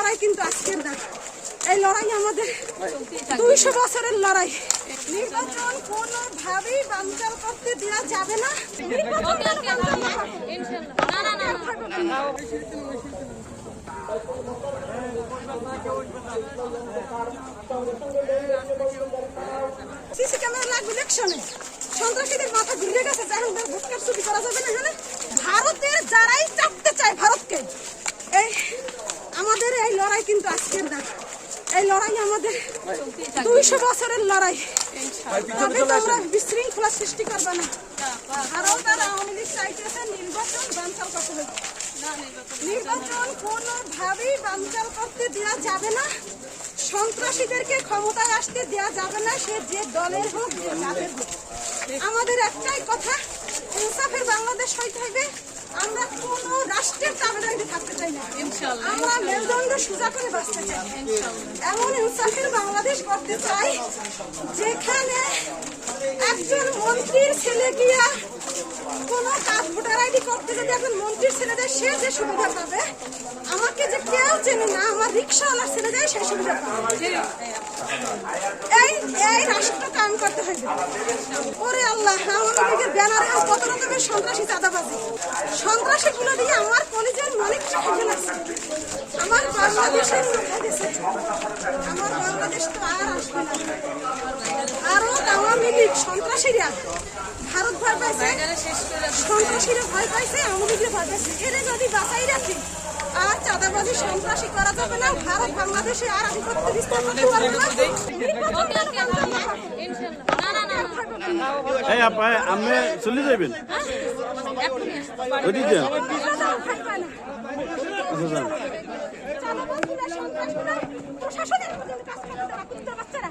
লড়াই কিন্তু আজকের না, এই লড়াই আমাদের 200 বছরের লড়াই। নির্বাচন কোনোভাবেই বানচাল করতে দেওয়া যাবে না। সিসি ক্যামেরা লাগবে ইলেকশনে। সন্ত্রাসীদের মাথা ঘুরে গেছে, এখন ভোট কার্ড চুরি করা যাবে না। এখানে ভারতের যারাই চাপতে চায় ভারতকে, এই আমাদের এই লড়াই কিন্তু আজকের না, এই লড়াই আমাদের 200 বছরের লড়াই। তবে তোমরা বিশৃঙ্খলা সৃষ্টি করবে না। ভারত আর আওয়ামী লীগ চাইতেছে নির্বাচন বানচাল করতে হবে। নির্বাচন কোনোভাবেই বানচাল করতে দেওয়া যাবে না। সন্ত্রাসীদেরকে ক্ষমতায় আসতে দেওয়া যাবে না, সে যে দলের হোক, যে জাতের হোক। আমাদের একটাই কথা, ইনসাফের বাংলাদেশ হইতে হবে। আমরা কোন রাষ্ট্রের তাবেদারিতে থাকতে চাই না। আমরা মেরুদণ্ড সোজা করে বাঁচতে চাই। এমন ইনসাফের বাংলাদেশ করতে চাই যেখানে একজন মন্ত্রীর ছেলে গিয়া কোন কাজ ভোটার আইডি করতে, যদি একজন মন্ত্রীর ছেলে দেয় সে যে সুবিধা পাবে, আমাকে যে কেউ চেনে না আমার রিক্সাওয়ালার ছেলে দেয় সেই সুবিধা পাবে। এই রাষ্ট্র কাম করতে হবে। ওরে আল্লাহ, আওয়ামী লীগের ব্যানারে কত রকমের সন্ত্রাসী চাঁদাবাজি, সন্ত্রাসী গুলো দিয়ে আমার কলেজের অনেক চাকরি লাগছে। আমার বাংলাদেশের আমার বাংলাদেশ তো আর আসবে না। আরো আওয়ামী লীগ সন্ত্রাসীরা ভারত ভয় পাইছে, সন্ত্রাসীরা ভয় পাইছে, আওয়ামী লীগের ভয় পাইছে। এরা যদি বাঁচাই রাখে আর চাঁদাবাজি সন্ত্রাসী করা যাবে না। ভারত বাংলাদেশে আর আধিপত্য বিস্তার করতে পারবে না। আপনি চলে যাবেন প্রশাসনের বাচ্চারা